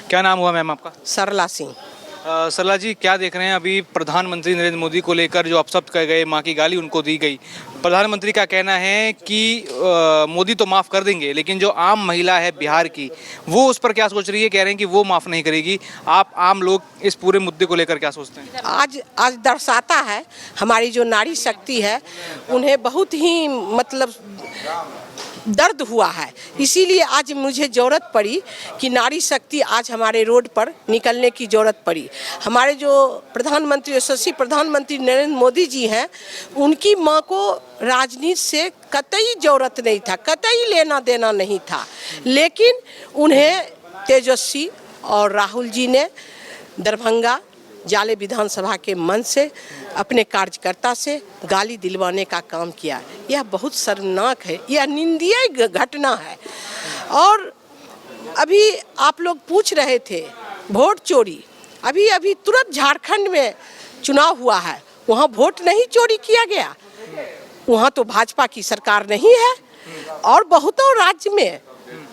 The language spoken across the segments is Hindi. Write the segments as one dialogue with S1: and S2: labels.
S1: क्या नाम हुआ मैम आपका?
S2: सरला सिंह।
S1: सरला जी, क्या देख रहे हैं अभी प्रधानमंत्री नरेंद्र मोदी को लेकर जो अपशब्द कहे गए, माँ की गाली उनको दी गई। प्रधानमंत्री का कहना है कि मोदी तो माफ़ कर देंगे, लेकिन जो आम महिला है बिहार की, वो उस पर क्या सोच रही है? कह रहे हैं कि वो माफ़ नहीं करेगी। आप आम लोग इस पूरे मुद्दे को लेकर क्या सोचते हैं?
S2: आज दर्शाता है हमारी जो नारी शक्ति है, उन्हें बहुत ही मतलब दर्द हुआ है। इसीलिए आज मुझे ज़रूरत पड़ी कि नारी शक्ति आज हमारे रोड पर निकलने की ज़रूरत पड़ी। हमारे जो प्रधानमंत्री, यशस्वी प्रधानमंत्री नरेंद्र मोदी जी हैं, उनकी मां को राजनीति से कतई ज़रूरत नहीं था, कतई लेना देना नहीं था, लेकिन उन्हें तेजस्वी और राहुल जी ने दरभंगा जाले विधानसभा के मंच से अपने कार्यकर्ता से गाली दिलवाने का काम किया। यह बहुत शर्मनाक है, यह निंदनीय घटना है। और अभी आप लोग पूछ रहे थे वोट चोरी, अभी तुरंत झारखंड में चुनाव हुआ है, वहाँ वोट नहीं चोरी किया गया। वहाँ तो भाजपा की सरकार नहीं है, और बहुतों राज्य में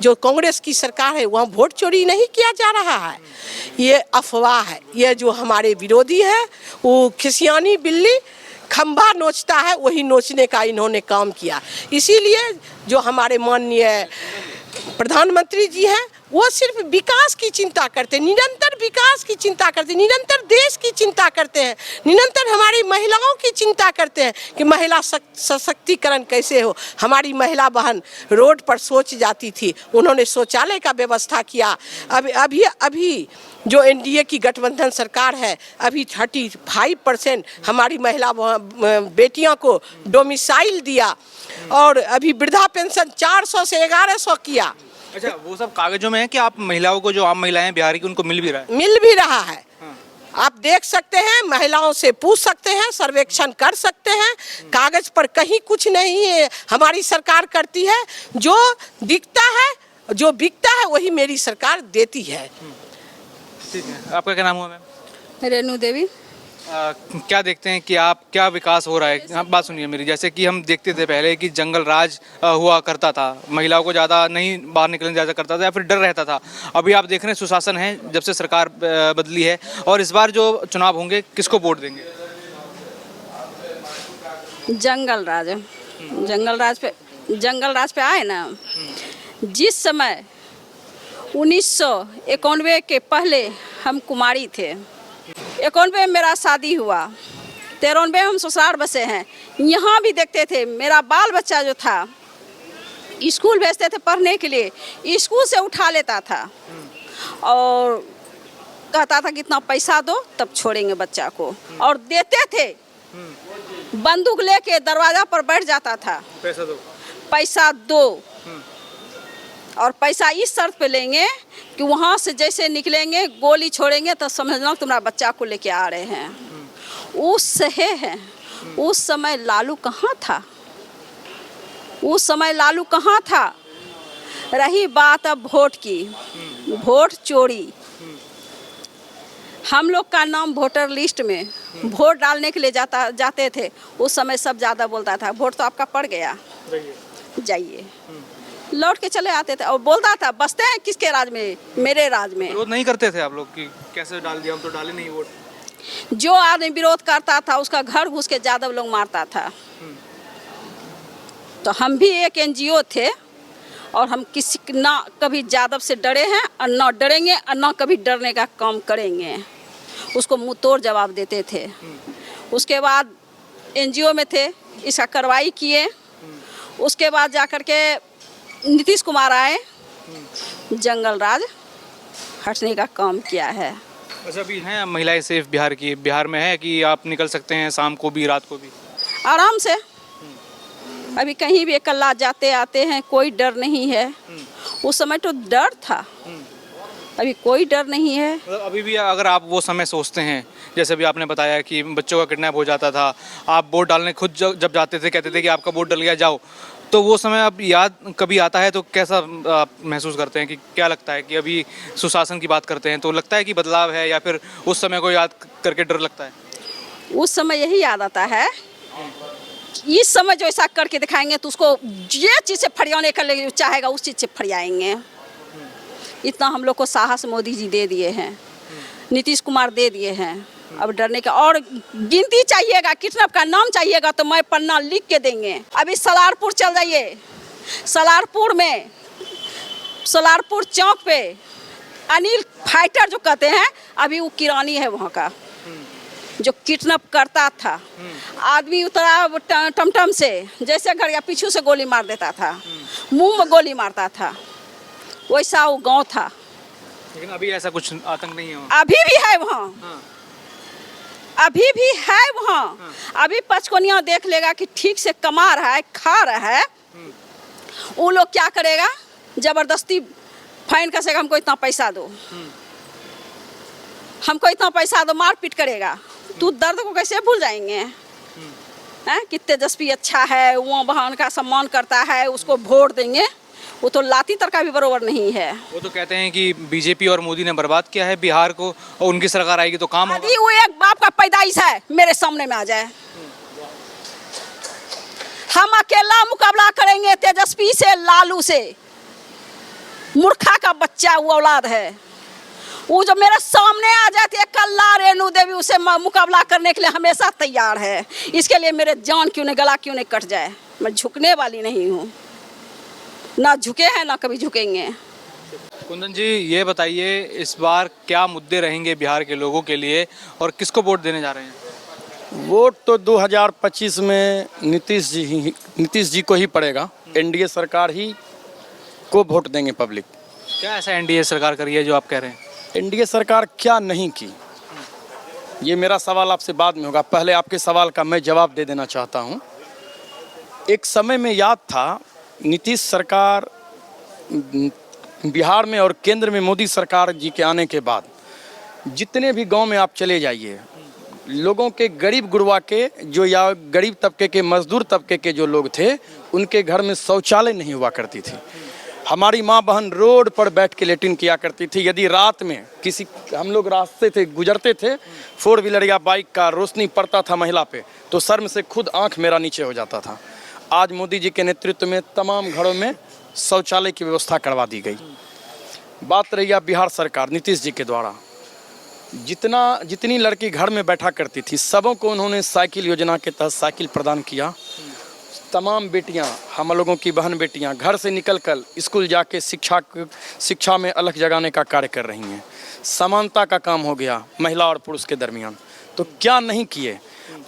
S2: जो कांग्रेस की सरकार है वहाँ वोट चोरी नहीं किया जा रहा है। ये अफवाह है। ये जो हमारे विरोधी है वो खिसियानी बिल्ली खंभा नोचता है, वही नोचने का इन्होंने काम किया। इसीलिए जो हमारे माननीय प्रधानमंत्री जी हैं, वो सिर्फ विकास की चिंता करते हैं, निरंतर विकास की चिंता करते हैं, निरंतर देश की चिंता करते हैं, निरंतर हमारी महिलाओं की चिंता करते हैं कि महिला सशक्तिकरण कैसे हो। हमारी महिला बहन रोड पर सोच जाती थी, उन्होंने शौचालय का व्यवस्था किया। अभी जो एनडीए की गठबंधन सरकार है, अभी 35% हमारी महिला बेटियों को डोमिसाइल दिया, और अभी वृद्धा पेंशन 400 से 1100 किया।
S1: अच्छा, वो सब कागजों में है कि आप महिलाओं को, जो आम महिलाएं बिहार की, उनको मिल भी रहा है?
S2: मिल भी रहा है। आप देख सकते हैं, महिलाओं से पूछ सकते हैं, सर्वेक्षण कर सकते हैं। कागज पर कहीं कुछ नहीं है, हमारी सरकार करती है। जो दिखता है, जो बिकता है, वही मेरी सरकार देती है।
S1: ठीक है, आपका क्या नाम हुआ मैम?
S3: रेनू देवी।
S1: क्या देखते हैं कि आप, क्या विकास हो रहा है? आप बात सुनिए मेरी। जैसे कि हम देखते थे पहले कि जंगल राज हुआ करता था, महिलाओं को ज़्यादा नहीं बाहर निकलने ज़्यादा करता था, या फिर डर रहता था। अभी आप देख रहे हैं सुशासन है, जब से सरकार बदली है, और इस बार जो चुनाव होंगे, किसको वोट देंगे?
S3: जंगल राज पे आए ना। जिस समय 1991 के पहले हम कुमारी थे, 91 में मेरा शादी हुआ, 93 में हम ससुराल बसे हैं। यहाँ भी देखते थे, मेरा बाल बच्चा जो था स्कूल भेजते थे पढ़ने के लिए, स्कूल से उठा लेता था और कहता था कि इतना पैसा दो तब छोड़ेंगे बच्चा को, और देते थे। बंदूक लेके दरवाजा पर बैठ जाता था, पैसा दो, और पैसा इस शर्त पे लेंगे कि वहाँ से जैसे निकलेंगे गोली छोड़ेंगे तो समझना तुम्हारा बच्चा को लेके आ रहे हैं। उस समय लालू कहाँ था? उस समय लालू कहाँ था? रही बात अब वोट की, वोट चोरी। हम लोग का नाम वोटर लिस्ट में वोट डालने के लिए जाते थे, उस समय सब ज़्यादा बोलता था वोट तो आपका पड़ गया, जाइए, लौट के चले आते थे। और बोलता था बसते हैं किसके राज में? मेरे राज में।
S1: विरोध नहीं करते थे आप लोग कि कैसे डाल दिया, हम तो डाले नहीं वोट?
S3: जो आदमी विरोध करता था उसका घर घुस के यादव लोग मारता था। तो हम भी एक एनजीओ थे, और हम किसी ना कभी यादव से डरे हैं और ना डरेंगे, और ना कभी डरने का काम करेंगे। उसको मुंह तोड़ जवाब देते थे। उसके बाद एनजीओ में थे, इसका कार्रवाई किए। उसके बाद जाकर के नीतीश कुमार आए, जंगल राज हटने का काम किया है।
S1: अच्छा, अभी हैं महिलाएं सेफ बिहार में है कि आप निकल सकते हैं शाम को भी, रात को भी
S3: आराम से? अभी कहीं भी अकेला जाते आते हैं, कोई डर नहीं है। उस समय तो डर था, अभी कोई डर नहीं है।
S1: अभी भी अगर आप वो समय सोचते हैं, जैसे भी आपने बताया कि बच्चों का किडनैप हो जाता था, आप वोट डालने खुद जब जाते थे कहते थे कि आपका वोट डल गया, जाओ, तो वो समय अब याद कभी आता है तो कैसा आप महसूस करते हैं? कि क्या लगता है कि अभी सुशासन की बात करते हैं तो लगता है कि बदलाव है, या फिर उस समय को याद करके डर लगता है?
S3: उस समय यही याद आता है, इस समय जो ऐसा करके दिखाएंगे तो उसको ये चीज़ से फरियाने कर ले चाहेगा, उस चीज़ से फरियाएंगे। इतना हम लोग को साहस मोदी जी दे दिए हैं, नीतीश कुमार दे दिए हैं। अब डरने का और गिनती चाहिएगा, किडनैप का नाम चाहिएगा तो मैं पन्ना लिख के देंगे। अभी सलारपुर चल जाइए, सलारपुर चौक पे अनिल फाइटर जो कहते हैं, अभी वो किरानी है वहाँ का, जो किडनैप करता था। आदमी उतरा टमटम से, जैसे घर या पीछू से गोली मार देता था, मुंह में गोली मारता था, वैसा वो गांव था।
S1: लेकिन अभी ऐसा कुछ आतंक नहीं है वहाँ।
S3: अभी भी है वहाँ,
S1: हाँ।
S3: अभी भी है वहाँ। अभी पचकोनिया देख लेगा कि ठीक से कमा रहा है, खा रहा है, वो लोग क्या करेगा, जबरदस्ती फाइन कसेगा, हमको इतना पैसा दो, हमको इतना पैसा दो, मारपीट करेगा। तू दर्द को कैसे भूल जाएंगे हैं? कि तेजस्वी अच्छा है, वो बहन का सम्मान करता है, उसको वोट देंगे। वो तो लाती तड़का भी बरोबर नहीं है।
S1: वो तो कहते हैं कि बीजेपी और मोदी ने बर्बाद किया है बिहार को, और उनकी सरकार आएगी तो काम होगा।
S3: यदि वो एक बाप का पैदाइश है, मेरे सामने में आ जाए, हम अकेला मुकाबला करेंगे तेजस्वी से, लालू से। मूर्खा का बच्चा वो औलाद है, वो जो मेरे सामने आ जाती है कल्ला रेणु देवी, उसे मुकाबला करने के लिए हमेशा तैयार है। इसके लिए मेरे जान क्यों नहीं, गला क्यों नहीं कट जाए, मैं झुकने वाली नहीं हूँ, ना झुके हैं ना कभी झुकेंगे।
S1: कुंदन जी, ये बताइए इस बार क्या मुद्दे रहेंगे बिहार के लोगों के लिए और किसको वोट देने जा रहे हैं?
S4: वोट तो 2025 में नीतीश जी को ही पड़ेगा। एनडीए सरकार ही को वोट देंगे पब्लिक।
S1: क्या ऐसा एनडीए सरकार करी है जो आप कह रहे हैं?
S4: एनडीए सरकार क्या नहीं की, ये मेरा सवाल आपसे बाद में होगा। पहले आपके सवाल का मैं जवाब दे देना चाहता हूँ। एक समय में याद था, नीतीश सरकार बिहार में और केंद्र में मोदी सरकार जी के आने के बाद जितने भी गांव में आप चले जाइए, लोगों के गरीब गुरबा के जो, या गरीब तबके के, मजदूर तबके के जो लोग थे, उनके घर में शौचालय नहीं हुआ करती थी। हमारी माँ बहन रोड पर बैठ के लेटिन किया करती थी। यदि रात में किसी, हम लोग रास्ते थे गुजरते थे, 4 व्हीलर या बाइक का रोशनी पड़ता था महिला पे, तो शर्म से खुद आंख मेरा नीचे हो जाता था। आज मोदी जी के नेतृत्व में तमाम घरों में शौचालय की व्यवस्था करवा दी गई। बात रही बिहार सरकार नीतीश जी के द्वारा, जितनी लड़की घर में बैठा करती थी, सबों को उन्होंने साइकिल योजना के तहत साइकिल प्रदान किया। तमाम बेटियां, हम लोगों की बहन बेटियां घर से निकलकर स्कूल जाके शिक्षा में अलग जगाने का कार्य कर रही हैं। समानता का काम हो गया महिला और पुरुष के दरमियान। तो क्या नहीं किए।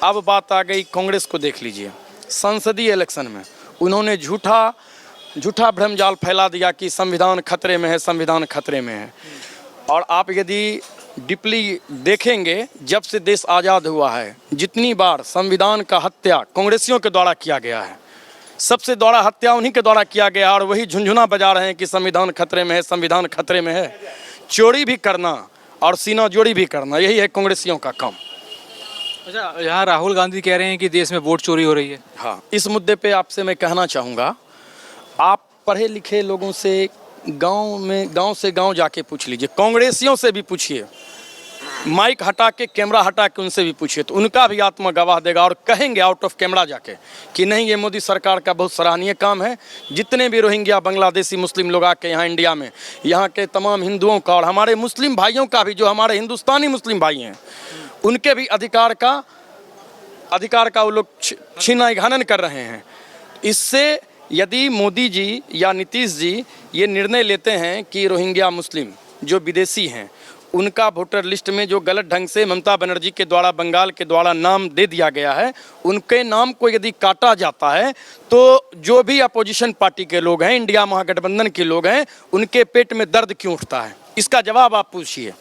S4: अब बात आ गई कांग्रेस को, देख लीजिए संसदीय इलेक्शन में उन्होंने झूठा भ्रमजाल फैला दिया कि संविधान खतरे में है, संविधान खतरे में है। और आप यदि डीपली देखेंगे, जब से देश आज़ाद हुआ है, जितनी बार संविधान का हत्या कांग्रेसियों के द्वारा किया गया है, सबसे द्वारा हत्या उन्हीं के द्वारा किया गया, और वही झुंझुना बजा रहे हैं कि संविधान खतरे में है, संविधान खतरे में है। चोरी भी करना और सीना जोड़ी भी करना, यही है कांग्रेसियों का काम।
S1: अच्छा, यहाँ राहुल गांधी कह रहे हैं कि देश में वोट चोरी हो रही है।
S4: हाँ, इस मुद्दे पे आपसे मैं कहना चाहूँगा, आप पढ़े लिखे लोगों से गांव से गांव जाके पूछ लीजिए, कांग्रेसियों से भी पूछिए, माइक हटा के, कैमरा हटा के उनसे भी पूछिए, तो उनका भी आत्मा गवाह देगा और कहेंगे आउट ऑफ कैमरा जाके कि नहीं, ये मोदी सरकार का बहुत सराहनीय काम है। जितने भी रोहिंग्या बांग्लादेशी मुस्लिम लोग आके यहाँ इंडिया में, यहाँ के तमाम हिंदुओं का और हमारे मुस्लिम भाइयों का भी, जो हमारे हिंदुस्तानी मुस्लिम भाई हैं, उनके भी अधिकार का वो लोग छीना-हनन कर रहे हैं। इससे यदि मोदी जी या नीतीश जी ये निर्णय लेते हैं कि रोहिंग्या मुस्लिम जो विदेशी हैं, उनका वोटर लिस्ट में जो गलत ढंग से ममता बनर्जी के द्वारा, बंगाल के द्वारा नाम दे दिया गया है, उनके नाम को यदि काटा जाता है, तो जो भी अपोजिशन पार्टी के लोग हैं, इंडिया महागठबंधन के लोग हैं, उनके पेट में दर्द क्यों उठता है? इसका जवाब आप पूछिए।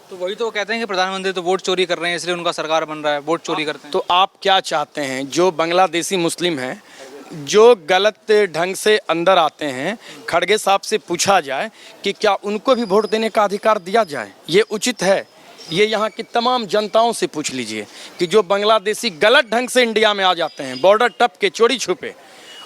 S1: तो वही तो कहते हैं कि प्रधानमंत्री तो वोट चोरी कर रहे हैं, इसलिए उनका सरकार बन रहा है, वोट चोरी करते हैं।
S4: तो आप क्या चाहते हैं? जो बांग्लादेशी मुस्लिम हैं, जो गलत ढंग से अंदर आते हैं, खड़गे साहब से पूछा जाए कि क्या उनको भी वोट देने का अधिकार दिया जाए? ये उचित है? ये यहाँ की तमाम जनताओं से पूछ लीजिए कि जो बांग्लादेशी गलत ढंग से इंडिया में आ जाते हैं, बॉर्डर टप के, चोरी छुपे,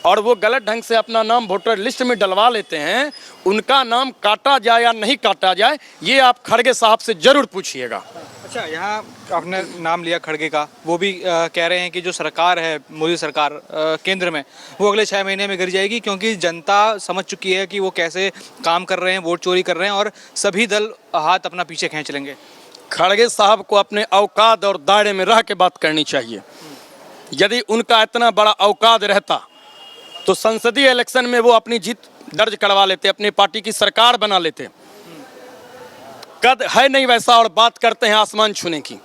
S4: और वो गलत ढंग से अपना नाम वोटर लिस्ट में डलवा लेते हैं, उनका नाम काटा जाए या नहीं काटा जाए, ये आप खड़गे साहब से जरूर पूछिएगा।
S1: अच्छा, यहाँ आपने नाम लिया खड़गे का, वो भी कह रहे हैं कि जो सरकार है मोदी सरकार केंद्र में, वो अगले 6 महीने में गिर जाएगी, क्योंकि जनता समझ चुकी है कि वो कैसे काम कर रहे हैं, वोट चोरी कर रहे हैं और सभी दल हाथ अपना पीछे खींच लेंगे।
S4: खड़गे साहब को अपने औकात और दायरे में रह के बात करनी चाहिए। यदि उनका इतना बड़ा औकात रहता तो संसदीय इलेक्शन में वो अपनी जीत दर्ज करवा लेते, अपनी पार्टी की सरकार बना लेते। कद है नहीं वैसा और बात करते हैं आसमान छूने की।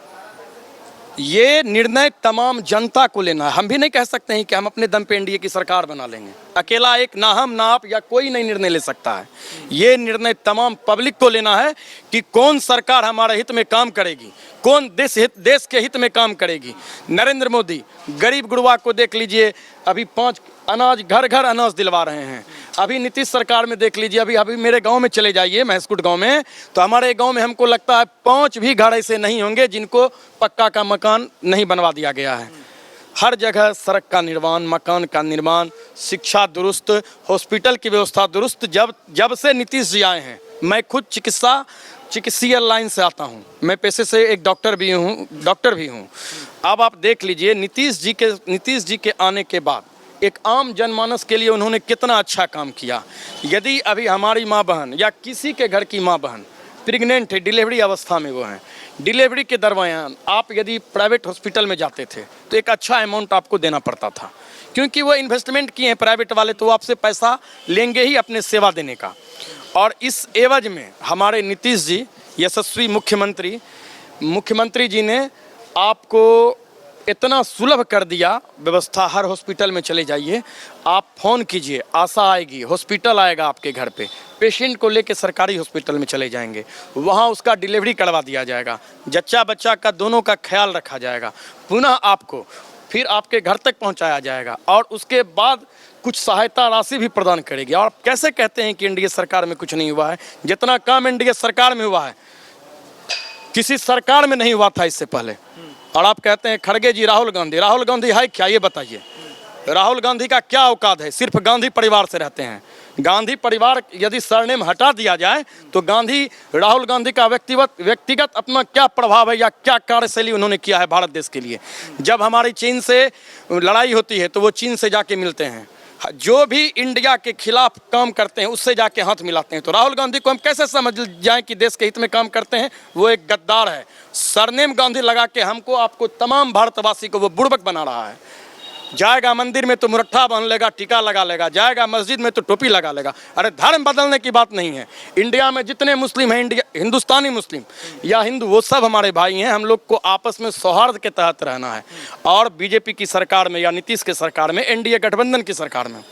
S4: ये निर्णय तमाम जनता को लेना है। हम भी नहीं कह सकते हैं कि हम अपने दम पे एनडीए की सरकार बना लेंगे। अकेला एक ना हम ना आप या कोई नहीं निर्णय ले सकता है। ये निर्णय तमाम पब्लिक को लेना है कि कौन सरकार हमारे हित में काम करेगी, कौन देश के हित में काम करेगी। नरेंद्र मोदी गरीब गुरबा को देख लीजिए, अभी 5 अनाज घर घर अनाज दिलवा रहे हैं। अभी नीतीश सरकार में देख लीजिए, अभी मेरे गांव में चले जाइए, महसकुट गांव में, तो हमारे गांव में हमको लगता है 5 भी घर ऐसे नहीं होंगे जिनको पक्का का मकान नहीं बनवा दिया गया है। हर जगह सड़क का निर्माण, मकान का निर्माण, शिक्षा दुरुस्त, हॉस्पिटल की व्यवस्था दुरुस्त। जब से नीतीश जी आए हैं, मैं खुद चिकित्सीय लाइन से आता हूं, मैं पेशे से एक डॉक्टर भी हूं। अब आप देख लीजिए नीतीश जी के आने के बाद एक आम जनमानस के लिए उन्होंने कितना अच्छा काम किया। यदि अभी हमारी माँ बहन या किसी के घर की माँ बहन प्रेग्नेंट है, डिलीवरी अवस्था में वो हैं, डिलीवरी के दरमियान आप यदि प्राइवेट हॉस्पिटल में जाते थे तो एक अच्छा अमाउंट आपको देना पड़ता था, क्योंकि वो इन्वेस्टमेंट किए हैं प्राइवेट वाले, तो वो आपसे पैसा लेंगे ही अपने सेवा देने का। और इस एवज में हमारे नीतीश जी यशस्वी मुख्यमंत्री जी ने आपको इतना सुलभ कर दिया व्यवस्था। हर हॉस्पिटल में चले जाइए, आप फ़ोन कीजिए, आशा आएगी, हॉस्पिटल आएगा आपके घर पे, पेशेंट को लेके सरकारी हॉस्पिटल में चले जाएंगे, वहाँ उसका डिलीवरी करवा दिया जाएगा, जच्चा बच्चा का दोनों का ख्याल रखा जाएगा, पुनः आपको फिर आपके घर तक पहुँचाया जाएगा और उसके बाद कुछ सहायता राशि भी प्रदान करेगी। और आप कैसे कहते हैं कि एनडीए सरकार में कुछ नहीं हुआ है? जितना काम एनडीए सरकार में हुआ है किसी सरकार में नहीं हुआ था इससे पहले। और आप कहते हैं खड़गे जी राहुल गांधी है क्या, ये बताइए। राहुल गांधी का क्या औकात है? सिर्फ गांधी परिवार से रहते हैं। गांधी परिवार यदि सरनेम हटा दिया जाए तो राहुल गांधी का व्यक्तिगत अपना क्या प्रभाव है या क्या कार्यशैली उन्होंने किया है भारत देश के लिए। जब हमारी चीन से लड़ाई होती है तो वो चीन से जाके मिलते हैं, जो भी इंडिया के खिलाफ काम करते हैं उससे जाके हाथ मिलाते हैं। तो राहुल गांधी को हम कैसे समझ जाएं कि देश के हित में काम करते हैं? वो एक गद्दार है। सरनेम गांधी लगा के हमको, आपको, तमाम भारतवासी को वो बुड़बक बना रहा है। जाएगा मंदिर में तो मुरट्ठा बांध लेगा, टीका लगा लेगा, जाएगा मस्जिद में तो टोपी लगा लेगा। अरे धर्म बदलने की बात नहीं है। इंडिया में जितने मुस्लिम हैं, हिंदुस्तानी मुस्लिम या हिंदू, वो सब हमारे भाई हैं। हम लोग को आपस में सौहार्द के तहत रहना है। और बीजेपी की सरकार में या नीतीश के सरकार में, एनडीए गठबंधन की सरकार में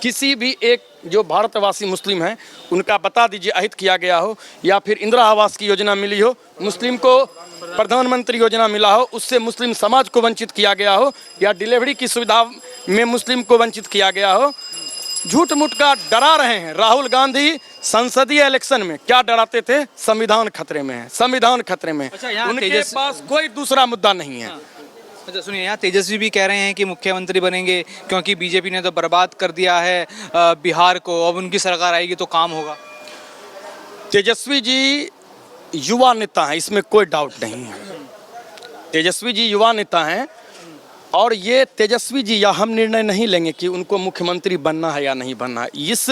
S4: किसी भी एक जो भारतवासी मुस्लिम हैं उनका बता दीजिए अहित किया गया हो, या फिर इंदिरा आवास की योजना मिली हो, मुस्लिम को प्रधानमंत्री योजना मिला हो, उससे मुस्लिम समाज को वंचित किया गया हो, या डिलीवरी की सुविधा में मुस्लिम को वंचित किया गया हो। झूठ मूठ का डरा रहे हैं। राहुल गांधी संसदीय इलेक्शन में क्या डराते थे? संविधान खतरे में है, संविधान खतरे में।
S1: अच्छा,
S4: उनके पास कोई दूसरा मुद्दा नहीं है।
S1: अच्छा सुनिए, यहाँ तेजस्वी भी कह रहे हैं कि मुख्यमंत्री बनेंगे क्योंकि बीजेपी ने तो बर्बाद कर दिया है बिहार को, अब उनकी सरकार आएगी तो काम होगा।
S4: तेजस्वी जी युवा नेता हैं, इसमें कोई डाउट नहीं है। तेजस्वी जी युवा नेता हैं और ये तेजस्वी जी या हम निर्णय नहीं लेंगे कि उनको मुख्यमंत्री बनना है या नहीं बनना है। इस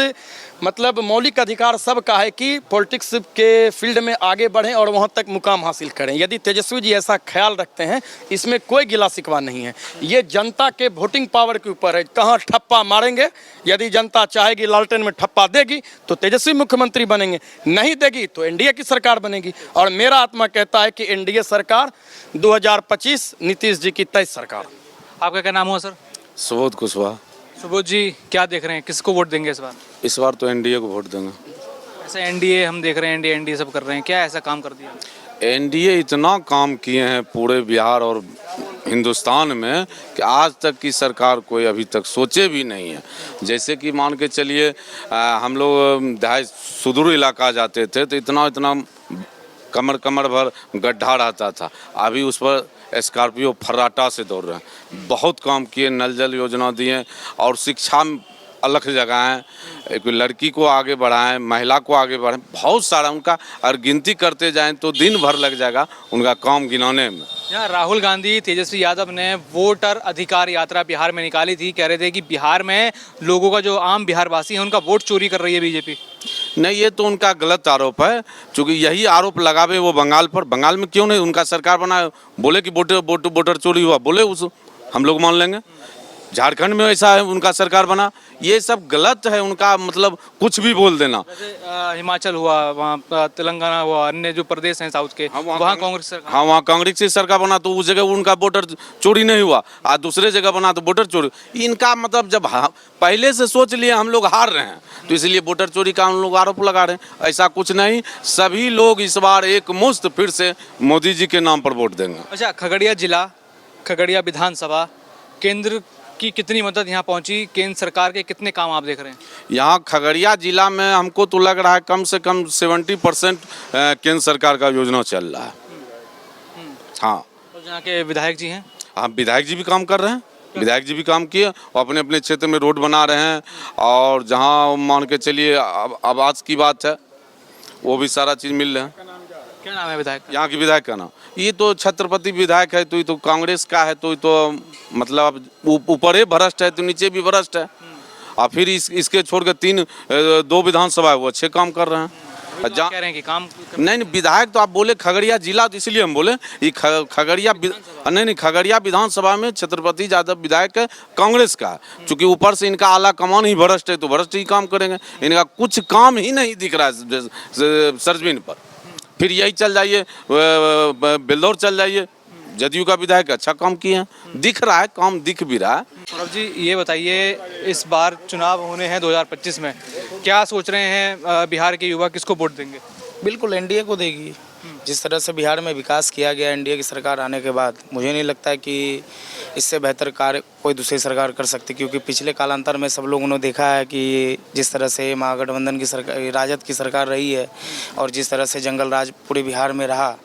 S4: मतलब मौलिक अधिकार सबका है कि पॉलिटिक्स के फील्ड में आगे बढ़ें और वहाँ तक मुकाम हासिल करें। यदि तेजस्वी जी ऐसा ख्याल रखते हैं, इसमें कोई गिला शिकवा नहीं है। ये जनता के वोटिंग पावर के ऊपर है, कहाँ ठप्पा मारेंगे। यदि जनता चाहेगी, लालटेन में ठप्पा देगी तो तेजस्वी मुख्यमंत्री बनेंगे, नहीं देगी तो एनडीए की सरकार बनेगी। और मेरा आत्मा कहता है कि एनडीए सरकार 2025 नीतीश जी की 23 सरकार।
S1: आपका क्या नाम हुआ सर?
S5: सुबोध कुशवाहा।
S1: सुबोध जी, क्या देख रहे हैं, किसको वोट देंगे इस बार?
S5: इस बार तो एनडीए को वोट देंगे।
S1: ऐसा एनडीए हम देख रहे हैं, एनडीए सब कर रहे हैं, क्या ऐसा काम कर दिया?
S5: एनडीए इतना काम किए हैं पूरे बिहार और हिंदुस्तान में कि आज तक की सरकार कोई अभी तक सोचे भी नहीं है। जैसे कि मान के चलिए हम लोग सुदूर इलाका जाते थे तो इतना कमर भर गड्ढा रहता था, अभी उस पर स्कॉर्पियो फर्राटा से दौड़ रहे हैं। बहुत काम किए, नल जल योजना दिए और शिक्षा अलग जगाएं, कोई लड़की को आगे बढ़ाएं, महिला को आगे बढ़ाएं, बहुत सारा उनका और गिनती करते जाएं तो दिन भर लग जाएगा उनका काम गिनाने में।
S1: यहाँ राहुल गांधी तेजस्वी यादव ने वोटर अधिकार यात्रा बिहार में निकाली थी, कह रहे थे कि बिहार में लोगों का जो आम बिहार वासी है उनका वोट चोरी कर रही है बीजेपी।
S5: नहीं, ये तो उनका गलत आरोप है, क्योंकि यही आरोप लगावे वो बंगाल पर। बंगाल में क्यों नहीं उनका सरकार बनाए, बोले कि वोटर चोरी हुआ, बोले उस हम लोग मान लेंगे। झारखंड में ऐसा है उनका सरकार बना, ये सब गलत है उनका, मतलब कुछ भी बोल देना।
S1: जैसे हिमाचल हुआ, वहाँ तेलंगाना हुआ, अन्य जो प्रदेश हैं साउथ के, वहाँ कांग्रेस सरकार।
S5: हाँ, वहाँ कांग्रेस की सरकार बना तो उस जगह उनका वोटर चोरी नहीं हुआ, आज दूसरे जगह बना तो वोटर चोरी। इनका मतलब जब पहले से सोच लिए हम लोग हार रहे हैं तो इसलिए वोटर चोरी का हम लोग आरोप लगा रहे हैं। ऐसा कुछ नहीं, सभी लोग इस बार एक मुश्त फिर से मोदी जी के नाम पर वोट देंगे।
S1: अच्छा, खगड़िया जिला, खगड़िया विधानसभा, केंद्र की कितनी मदद यहाँ पहुँची, केंद्र सरकार के कितने काम आप देख रहे हैं?
S5: यहाँ खगड़िया जिला में हमको तो लग रहा है कम से कम 70% केंद्र सरकार का योजना चल रहा है। हाँ,
S1: और यहाँ के विधायक जी हैं?
S5: हाँ, विधायक जी भी काम कर रहे हैं, विधायक जी भी काम किए और अपने अपने क्षेत्र में रोड बना रहे हैं। और जहाँ मान के चलिए आवास की बात है, वो भी सारा चीज़ मिल रहा है।
S1: क्या नाम है विधायक का?
S5: यहाँ की विधायक का नाम, ये तो छत्रपति विधायक है, तो ये तो कांग्रेस का है, तो ये तो मतलब ऊपर ही भ्रष्ट है तो नीचे भी भ्रष्ट है। और फिर इसके छोड़ के 2 विधानसभा है वो अच्छे काम कर रहे हैं।
S1: कह रहे हैं कि काम
S5: नहीं, विधायक तो आप बोले खगड़िया जिला, तो इसलिए हम बोले ये खगड़िया नहीं, खगड़िया विधानसभा में छत्रपति यादव विधायक है, कांग्रेस का। चूंकि ऊपर से इनका आला कमान ही भ्रष्ट है तो भ्रष्ट ही काम करेंगे, इनका कुछ काम ही नहीं दिख रहा है सरजमीन पर। फिर यही चल जाइए, बेलदौर चल जाइए, जदयू का विधायक अच्छा काम किए हैं, दिख रहा है, काम दिख भी रहा है।
S1: सौरभ जी, ये बताइए, इस बार चुनाव होने हैं 2025 में, क्या सोच रहे हैं बिहार के युवा किसको वोट देंगे?
S6: बिल्कुल एनडीए को देगी। जिस तरह से बिहार में विकास किया गया एनडीए की सरकार आने के बाद, मुझे नहीं लगता है कि इससे बेहतर कार्य कोई दूसरी सरकार कर सकती, क्योंकि पिछले कालांतर में सब लोगों ने देखा है कि जिस तरह से महागठबंधन की सरकार, राजद की सरकार रही है और जिस तरह से जंगल राज पूरे बिहार में रहा,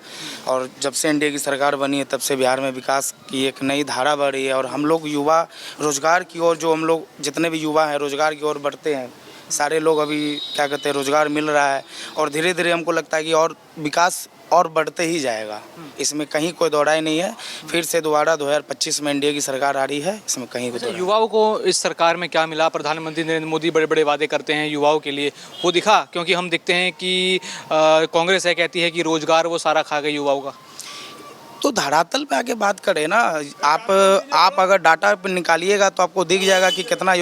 S6: और जब से एनडीए की सरकार बनी है तब से बिहार में विकास की एक नई धारा बढ़ रही है। और हम लोग युवा रोजगार की ओर, जो हम लोग जितने भी युवा हैं रोजगार की ओर बढ़ते हैं, सारे लोग अभी क्या कहते हैं रोजगार मिल रहा है और धीरे धीरे हमको लगता है कि और विकास और बढ़ते ही जाएगा, इसमें कहीं कोई दौड़ाई नहीं है। फिर से दोबारा 2025 में एनडीए की सरकार आ रही है, इसमें कहीं कोई दौड़ाई।
S1: युवाओं को इस सरकार में क्या मिला? प्रधानमंत्री नरेंद्र मोदी बड़े बड़े वादे करते हैं युवाओं के लिए, वो दिखा? क्योंकि हम देखते हैं कि कांग्रेस है कहती है कि रोजगार वो सारा खा गई युवाओं का।
S6: तो धरातल पे आके बात करें ना, आप अगर डाटा पे निकालिएगा तो आपको दिख जाएगा कि कितना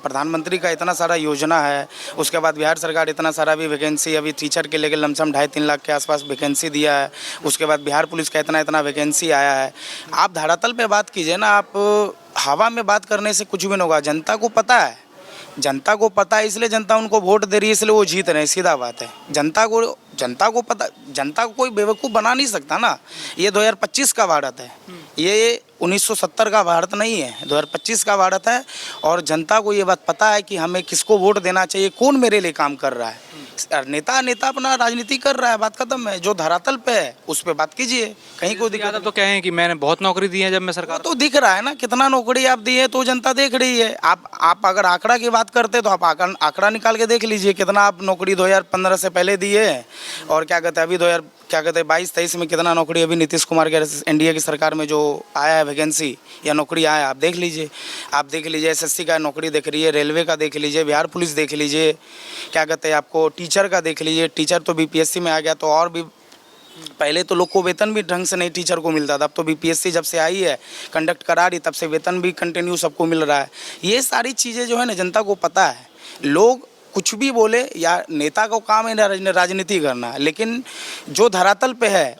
S6: प्रधानमंत्री का इतना सारा योजना है। उसके बाद बिहार सरकार इतना सारा भी वैकेंसी, अभी टीचर के लेकर लमसम 2.5-3 लाख के आसपास वैकेंसी दिया है। उसके बाद बिहार पुलिस का इतना वैकेंसी आया है। आप धरातल पे बात कीजिए ना, आप हवा में बात करने से कुछ भी नहीं होगा। जनता को पता है, जनता को पता है, इसलिए जनता उनको वोट दे रही है, इसलिए वो जीत रहे हैं, सीधा बात है। जनता को पता, जनता को कोई बेवकूफ़ बना नहीं सकता ना। ये 2025 का भारत है, ये 1970 का भारत नहीं है, 2025 का भारत है। और जनता को ये बात पता है कि हमें किसको वोट देना चाहिए, कौन मेरे लिए काम कर रहा है। नेता अपना राजनीति कर रहा है, बात खत्म है। जो धरातल पे है उस पर बात कीजिए, कहीं कोई दिक्कत।
S1: तो कहें कि मैंने बहुत नौकरी दी है जब मैं सरकार,
S6: तो दिख रहा है ना कितना नौकरी आप दी है, तो जनता देख रही है। आप अगर आंकड़ा की बात करते तो आप आंकड़ा निकाल के देख लीजिए कितना आप नौकरी 2015 से पहले दी है और क्या कहते हैं अभी 22-23 में कितना नौकरी अभी नीतीश कुमार के एनडीए की सरकार में जो आया है वैकेंसी या नौकरी आया, आप देख लीजिए। एसएससी का नौकरी देख लीजिए, रेलवे का देख लीजिए, बिहार पुलिस देख लीजिए, क्या कहते हैं आपको टीचर का देख लीजिए। टीचर तो बीपीएससी में आ गया, तो और भी पहले तो लोग को वेतन भी ढंग से नहीं टीचर को मिलता था। अब तो बीपीएससी जब से आई है कंडक्ट करा रही, तब से वेतन भी कंटिन्यू सबको मिल रहा है। ये सारी चीज़ें जो है ना जनता को पता है। लोग कुछ भी बोले, या नेता का काम है राजनीति करना, लेकिन जो धरातल पे है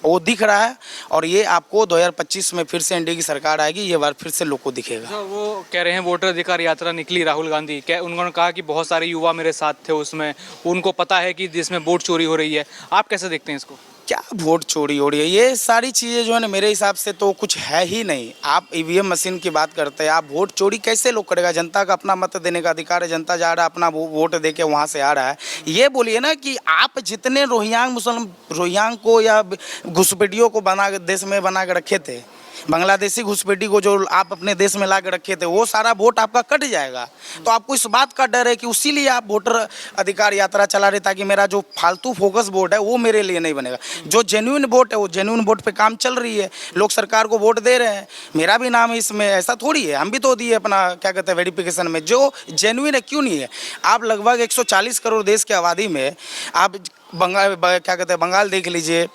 S6: वो दिख रहा है। और ये आपको 2025 में फिर से एनडीए की सरकार आएगी, ये बार फिर से लोग को दिखेगा।
S1: तो वो कह रहे हैं वोटर अधिकार यात्रा निकली राहुल गांधी, उन्होंने कहा कि बहुत सारे युवा मेरे साथ थे उसमें, उनको पता है कि जिसमें वोट चोरी हो रही है। आप कैसे देखते हैं इसको?
S6: क्या वोट चोरी हो रही है? ये सारी चीज़ें जो है ना मेरे हिसाब से तो कुछ है ही नहीं। आप ईवीएम मशीन की बात करते हैं, आप वोट चोरी कैसे लोग करेगा? जनता का अपना मत देने का अधिकार है, जनता जा रहा है अपना वोट दे के वहाँ से आ रहा है। ये बोलिए ना कि आप जितने रोहिंग्या को या घुसपैठियों को देश में बना के रखे थे, बांग्लादेशी घुसपैठी को जो आप अपने देश में ला के रखे थे, वो सारा वोट आपका कट जाएगा। तो आपको इस बात का डर है कि उसीलिए आप वोटर अधिकार यात्रा चला रहे, ताकि मेरा जो फालतू फोकस वोट है वो मेरे लिए नहीं बनेगा। जो जेन्युइन वोट है वो जेन्युइन वोट पे काम चल रही है, लोग सरकार को वोट दे रहे हैं, मेरा भी नाम है इसमें, ऐसा थोड़ी है, हम भी तो दिए अपना क्या कहते हैं वेरिफिकेशन में। जो जेन्युइन है क्यों नहीं है? आप लगभग 140 करोड़ देश की आबादी में आप क्या कहते हैं बंगाल देख लीजिए,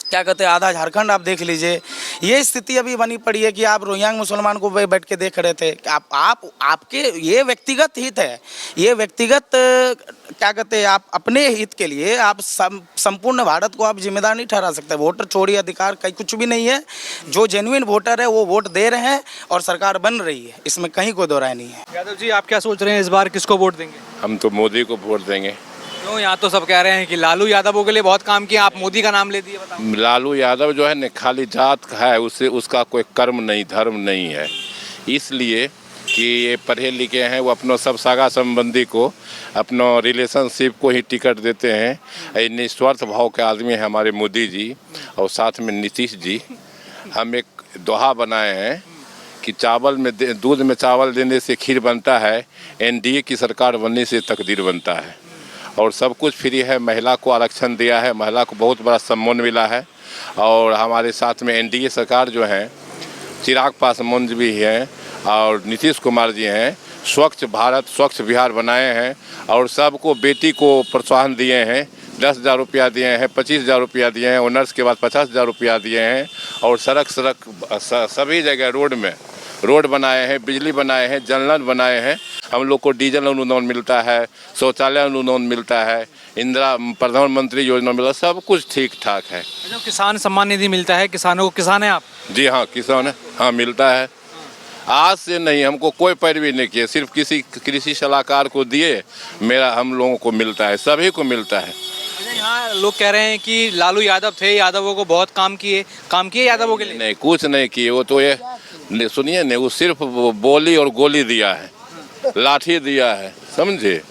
S6: क्या कहते हैं आधा झारखंड आप देख लीजिए। ये स्थिति अभी बनी पड़ी है कि आप रोहिंग्या मुसलमान को बैठ के देख रहे थे। आपके ये व्यक्तिगत हित है, ये व्यक्तिगत क्या कहते हैं आप अपने हित के लिए आप संपूर्ण भारत को आप जिम्मेदार नहीं ठहरा सकते। वोटर चोरी अधिकार कहीं कुछ भी नहीं है। जो जेन्युइन वोटर है वो वोट दे रहे हैं और सरकार बन रही है, इसमें कहीं कोई दो राय नहीं है।
S1: यादव जी, आप क्या सोच रहे हैं, इस बार किसको वोट देंगे?
S7: हम तो मोदी को वोट देंगे।
S1: क्यों? यहाँ तो सब कह रहे हैं कि लालू यादव के लिए बहुत काम किया, आप मोदी का नाम ले दिए, बताओ।
S7: लालू यादव जो है न खाली जात का है, उससे उसका कोई कर्म नहीं धर्म नहीं है, इसलिए कि ये पढ़े लिखे हैं, वो अपनों सब सगा संबंधी को अपनों रिलेशनशिप को ही टिकट देते हैं। ये निस्वार्थ भाव के आदमी हैं हमारे मोदी जी और साथ में नीतीश जी। हम एक दोहा बनाए हैं कि चावल में दूध में चावल देने से खीर बनता है, एनडीए की सरकार बनने से तकदीर बनता है। और सब कुछ फ्री है, महिला को आरक्षण दिया है, महिला को बहुत बड़ा सम्मान मिला है। और हमारे साथ में एनडीए सरकार जो है, चिराग पासवान जी भी हैं और नीतीश कुमार जी हैं, स्वच्छ भारत स्वच्छ बिहार बनाए हैं और सबको बेटी को प्रोत्साहन दिए हैं। 10,000 रुपया दिए हैं, 25,000 रुपया दिए हैं, ऑनर्स के बाद 50,000 रुपया दिए हैं। और सड़क सभी जगह रोड बनाए हैं, बिजली बनाए हैं, जल नल बनाए हैं। हम लोग को डीजल अनुदान मिलता है, शौचालय अनुदान मिलता है, इंदिरा प्रधानमंत्री योजना मिलता है, सब कुछ ठीक ठाक है।
S1: जो किसान सम्मान निधि मिलता है किसानों को, किसान है आप?
S7: जी हाँ, किसान है, हाँ मिलता है। आज से नहीं, हमको कोई पैरवी नहीं किए, सिर्फ किसी कृषि सलाहकार को दिए, मेरा हम लोगों को मिलता है, सभी को मिलता है।
S1: यहाँ लोग कह रहे हैं कि लालू यादव थे, यादवों को बहुत काम किए यादवों के लिए।
S7: नहीं, कुछ नहीं किए, वो तो ये सुनिए नहीं, वो सिर्फ बोली और गोली दिया है, लाठी दिया है, समझे।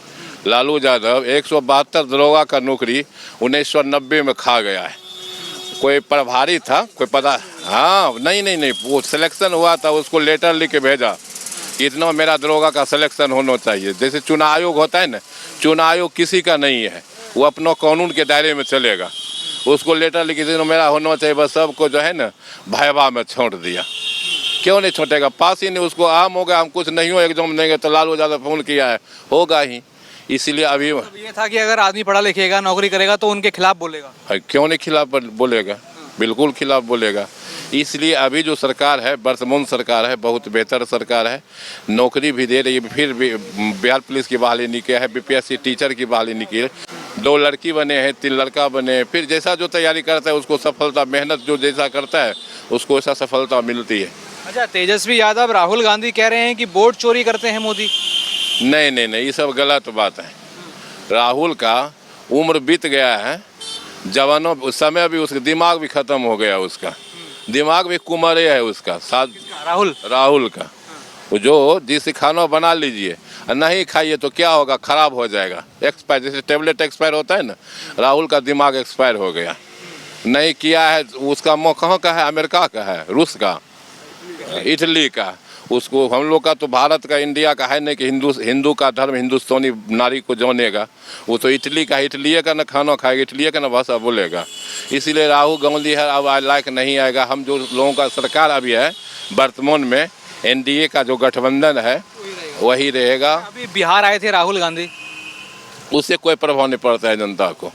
S7: लालू यादव 172 दरोगा का नौकरी 1990 में खा गया है। कोई प्रभारी था, कोई पता, हाँ नहीं, वो सिलेक्शन हुआ था, उसको लेटर लिख के भेजा कि इतना मेरा दरोगा का सिलेक्शन होना चाहिए। जैसे चुनाव आयोग होता है ना, चुनाव आयोग किसी का नहीं है, वो अपना कानून के दायरे में चलेगा। उसको लेटर लिख के मेरा होना चाहिए, बस सबको जो है ना भाईवा में छोड़ दिया। क्यों नहीं छोड़ेगा? पास ही नहीं, उसको आम हो गया, हम कुछ नहीं हो एग्जाम देंगे तो लालू यादव फोन किया है, होगा ही। इसीलिए अभी
S1: ये था कि अगर आदमी पढ़ा लिखेगा, नौकरी करेगा तो उनके खिलाफ बोलेगा।
S7: क्यों नहीं खिलाफ बोलेगा? बिल्कुल खिलाफ बोलेगा। इसलिए अभी जो सरकार है, वर्तमान सरकार है, बहुत बेहतर सरकार है, नौकरी भी दे रही है। फिर भी बिहार पुलिस की बहाली निकली है, बीपीएससी टीचर की बहाली निकली है, 2 लड़की बने हैं, 3 लड़का बने हैं। फिर जैसा जो तैयारी करता है उसको सफलता, मेहनत जो जैसा करता है उसको वैसा सफलता मिलती है।
S1: अच्छा, तेजस्वी यादव, राहुल गांधी कह रहे हैं कि वोट चोरी करते हैं मोदी।
S7: नहीं, ये सब गलत बात है। राहुल का उम्र बीत गया है, जवानों उस समय भी उसका दिमाग भी खत्म हो गया, उसका दिमाग भी कुमारे है उसका साथ। राहुल का जो जिस खाना बना लीजिए, नहीं खाइए तो क्या होगा, खराब हो जाएगा, एक्सपायर, जैसे टेबलेट एक्सपायर होता है ना, राहुल का दिमाग एक्सपायर हो गया। नहीं किया है, उसका मुँह कहाँ का है? अमेरिका का है, रूस का, इटली का। उसको हम लोग का तो भारत का, इंडिया का है नहीं कि हिंदू का धर्म हिंदुस्तानी नारी को जानेगा। वो तो इटली का, इटली का ना खाना खाएगा, इटली का ना भाषा बोलेगा। इसीलिए राहुल गांधी है अब लायक नहीं आएगा। हम जो लोगों का सरकार अभी है वर्तमान में, एनडीए का जो गठबंधन है वही रहेगा।
S1: अभी बिहार आए थे राहुल गांधी,
S7: उससे कोई प्रभाव नहीं पड़ता है जनता को।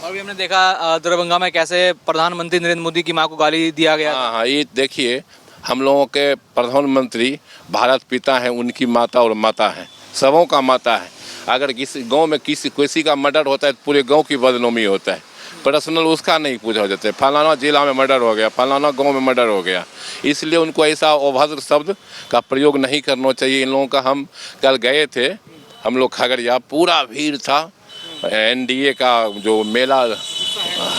S1: अभी हमने देखा दरभंगा में कैसे प्रधानमंत्री नरेंद्र मोदी की मां को गाली दिया गया।
S7: हाँ, ये देखिए, हम लोगों के प्रधानमंत्री भारत पिता हैं, उनकी माता और माता हैं, सबों का माता है। अगर किसी गांव में किसी का मर्डर होता है तो पूरे गांव की बदनामी होता है, पर्सनल उसका नहीं पूछा जाता है। फलाना जिला में मर्डर हो गया, फलाना गांव में मर्डर हो गया। इसलिए उनको ऐसा अभद्र शब्द का प्रयोग नहीं करना चाहिए। इन लोगों का, हम कल गए थे, हम लोग खगड़िया, पूरा भीड़ था, एनडीए का जो मेला,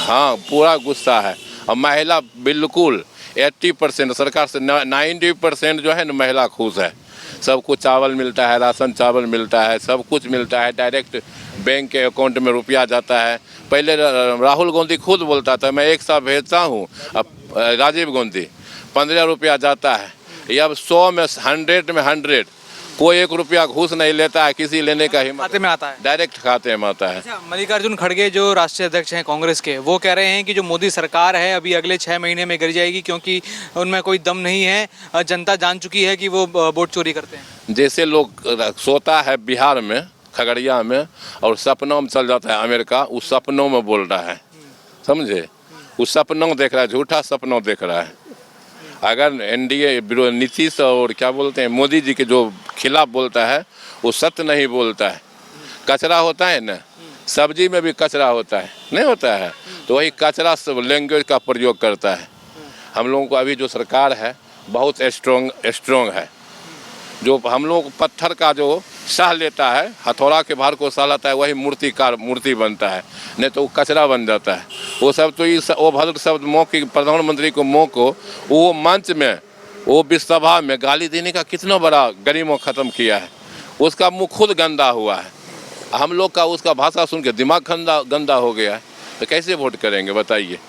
S7: हाँ पूरा गुस्सा है। और महिला बिल्कुल 80%, सरकार से 90% जो है ना महिला खुश है। सबको चावल मिलता है, राशन चावल मिलता है, सब कुछ मिलता है, डायरेक्ट बैंक के अकाउंट में रुपया जाता है। पहले राहुल गांधी खुद बोलता था मैं 100 भेजता हूँ, अब राजीव गांधी 15 रुपया जाता है। ये अब 100 में 100 में 100, कोई 1 रुपया घूस नहीं लेता है, किसी लेने का हिम्मत
S1: खाते में आता है।
S7: डायरेक्ट खाते में आता है।
S1: अच्छा, मल्लिकार्जुन खड़गे जो राष्ट्रीय अध्यक्ष हैं कांग्रेस के, वो कह रहे हैं कि जो मोदी सरकार है अभी अगले 6 महीने में गिर जाएगी क्योंकि उनमें कोई दम नहीं है, जनता जान चुकी है कि वो वोट चोरी करते हैं।
S7: जैसे लोग सोता है बिहार में, खगड़िया में, और सपनों में चल जाता है अमेरिका, उस सपनों में बोल रहा है, समझे? उस सपनों देख रहा है, झूठा सपनों देख रहा है। अगर एनडीए नीतीश और क्या बोलते हैं मोदी जी के जो खिलाफ बोलता है वो सत्य नहीं बोलता है। कचरा होता है ना, सब्जी में भी कचरा होता है, नहीं होता है? तो वही कचरा सब लैंग्वेज का प्रयोग करता है। हम लोगों को अभी जो सरकार है बहुत स्ट्रॉन्ग है। जो हम लोग पत्थर का जो सह लेता है, हथौड़ा के भार को सह लेता है, वही मूर्ति बनता है, नहीं तो वो कचरा बन जाता है। वो सब तो वो भद्र शब्द मौखिक प्रधानमंत्री को वो मंच में, वो विधानसभा में गाली देने का कितना बड़ा गरिमा ख़त्म किया है। उसका मुंह खुद गंदा हुआ है। हम लोग का उसका भाषा सुन के दिमाग गंदा हो गया है, तो कैसे वोट करेंगे बताइए?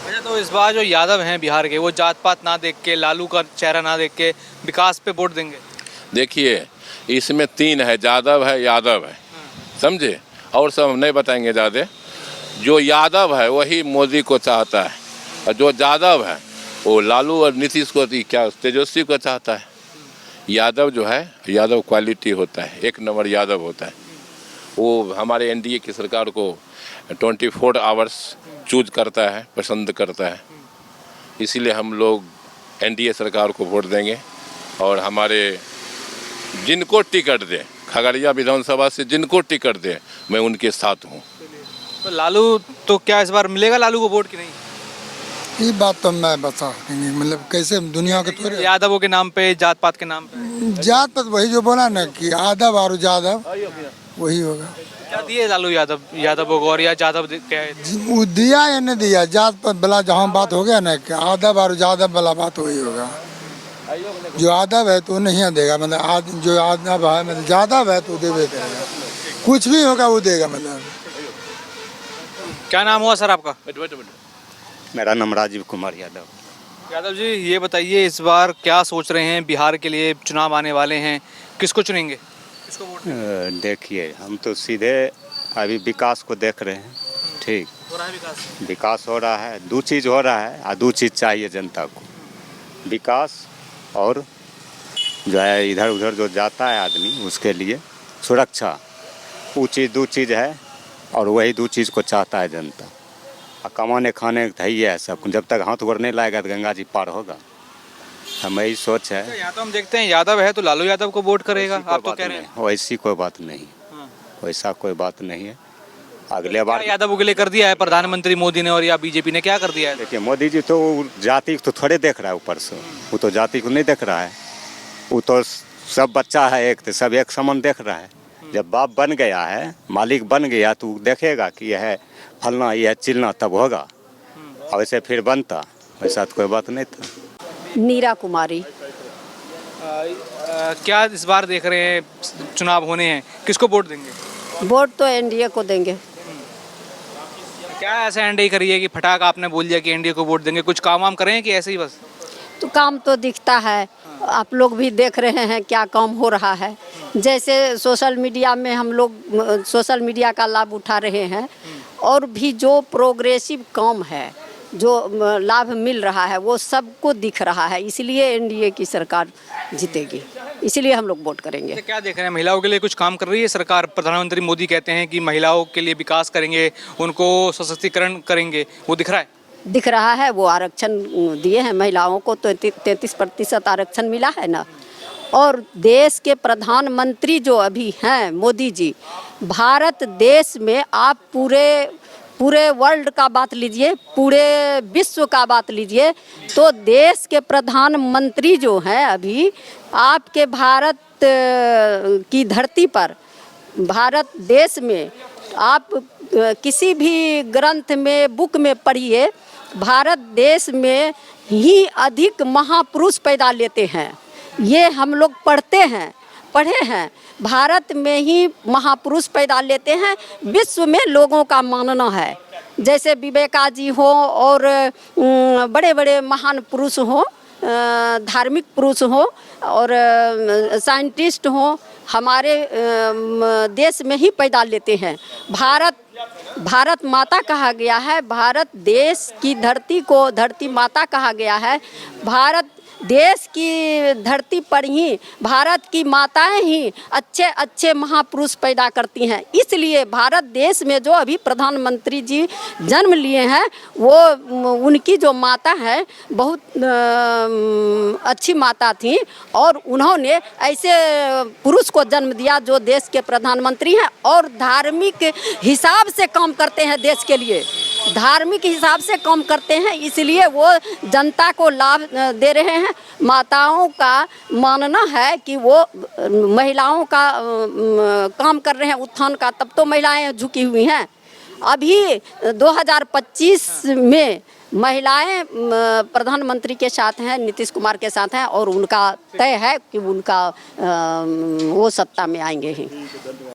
S1: अच्छा, तो इस बार जो यादव हैं बिहार के, वो जात पात ना देख के, लालू का चेहरा ना देख के विकास पे वोट देंगे?
S7: देखिए, इसमें 3 है, यादव है, समझे? और सब नहीं बताएंगे ज़्यादा। जो यादव है वही मोदी को चाहता है, और जो यादव है वो लालू और नीतीश को, क्या तेजस्वी को चाहता है। यादव जो है, यादव क्वालिटी होता है, 1 नंबर यादव होता है। वो हमारे एनडीए की सरकार को 24 आवर्स चूज करता है, पसंद करता है। इसीलिए हम लोग एनडीए सरकार को वोट देंगे। और हमारे जिनको टिकट दे, खगड़िया विधानसभा से जिनको टिकट दे, मैं उनके साथ हूँ।
S1: तो लालू, तो क्या इस बार मिलेगा लालू को वोट कि नहीं?
S8: ये बात तो मैं बता सकेंगे, मतलब कैसे दुनिया के थोड़े
S1: यादवों के नाम पे, जात पात के नाम पे।
S8: जात पात वही जो बोला ना कि यादव और जादव वही होगा।
S1: क्या दिए लालू यादवों को, और या यादव क्या है?
S8: वो दिया या नहीं दिया, जात पात वाला जहाँ बात हो गया ना कि यादव और जादव वाला बात वही होगा। जो यादव है तो नहीं देगा, मतलब जो यादव है मतलब यादव है तो देवे करेगा, कुछ भी होगा वो देगा। मतलब
S1: क्या नाम हुआ सर आपका?
S9: मेरा नाम राजीव कुमार
S1: यादव जी, ये बताइए इस बार क्या सोच रहे हैं? बिहार के लिए चुनाव आने वाले हैं, किसको चुनेंगे, किसको वोट देंगे?
S9: देखिए, हम तो सीधे अभी विकास को देख रहे हैं। ठीक,
S1: हो रहा है
S9: विकास हो रहा है, 2 चीज़ हो रहा है, और 2 चीज़ चाहिए जनता को, विकास और जो है इधर उधर जो जाता है आदमी उसके लिए सुरक्षा। वो चीज़ 2 चीज़ है, और वही 2 चीज़ को चाहता है जनता। और कमाने खाने ही है सब, जब तक हाथ गोड़ नहीं लाएगा तो गंगा जी पार होगा। हमें यही सोच है।
S1: यहाँ तो हम देखते हैं यादव है तो लालू यादव को वोट करेगा, आप तो कह रहे हैं
S9: वैसी कोई बात नहीं, वैसा कोई बात नहीं है। अगले बार
S1: यादव के लिए कर दिया है प्रधानमंत्री मोदी ने, और या बीजेपी ने क्या कर दिया है?
S9: देखिए, मोदी जी तो जाति को तो थोड़े देख रहा है ऊपर से, वो तो जाति को नहीं देख रहा है। वो तो सब बच्चा है एक, तो सब एक समान देख रहा है। जब बाप बन गया है, मालिक बन गया, तो देखेगा कि यह फलना यह चिलना तब होगा, और वैसे फिर बनता, वैसा तो कोई बात नहीं था।
S3: नीरा कुमारी।
S1: क्या इस बार देख रहे हैं चुनाव होने हैं, किसको वोट देंगे?
S3: वोट तो एनडीए को देंगे।
S1: क्या ऐसा एनडीए करिए कि फटाक आपने बोल दिया कि एनडीए को वोट देंगे, कुछ काम वाम करें कि ऐसे ही बस?
S3: तो काम तो दिखता है, आप लोग भी देख रहे हैं क्या काम हो रहा है। जैसे सोशल मीडिया में हम लोग सोशल मीडिया का लाभ उठा रहे हैं, और भी जो प्रोग्रेसिव काम है, जो लाभ मिल रहा है, वो सबको दिख रहा है। इसलिए एनडीए की सरकार जीतेगी, इसलिए हम लोग वोट करेंगे।
S1: तो क्या देख रहे हैं, महिलाओं के लिए कुछ काम कर रही है सरकार? प्रधानमंत्री मोदी कहते हैं कि महिलाओं के लिए विकास करेंगे, उनको सशक्तिकरण करेंगे, वो दिख रहा है?
S3: दिख रहा है, वो आरक्षण दिए हैं महिलाओं को, तो 33% आरक्षण मिला है ना। और देश के प्रधानमंत्री जो अभी हैं मोदी जी, भारत देश में आप पूरे वर्ल्ड का बात लीजिए, पूरे विश्व का बात लीजिए, तो देश के प्रधानमंत्री जो हैं अभी आपके भारत की धरती पर, भारत देश में आप किसी भी ग्रंथ में, बुक में पढ़िए, भारत देश में ही अधिक महापुरुष पैदा लेते हैं। ये हम लोग पढ़ते हैं,
S10: पढ़े हैं, भारत में ही महापुरुष पैदा लेते हैं, विश्व में लोगों का मानना है। जैसे विवेका जी हो और बड़े बड़े महान पुरुष हो, धार्मिक पुरुष हो और साइंटिस्ट हो, हमारे देश में ही पैदा लेते हैं। भारत माता कहा गया है, भारत देश की धरती को धरती माता कहा गया है। भारत देश की धरती पर ही भारत की माताएं ही अच्छे अच्छे महापुरुष पैदा करती हैं। इसलिए भारत देश में जो अभी प्रधानमंत्री जी जन्म लिए हैं, वो उनकी जो माता है बहुत अच्छी माता थी और उन्होंने ऐसे पुरुष को जन्म दिया जो देश के प्रधानमंत्री हैं और धार्मिक हिसाब से काम करते हैं, देश के लिए धार्मिक हिसाब से काम करते हैं। इसलिए वो जनता को लाभ दे रहे हैं। माताओं का मानना है कि वो महिलाओं का काम कर रहे हैं उत्थान का, तब तो महिलाएं झुकी हुई हैं। अभी 2025 में महिलाएं प्रधानमंत्री के साथ हैं, नीतीश कुमार के साथ हैं और उनका तय है कि उनका वो सत्ता में आएंगे ही।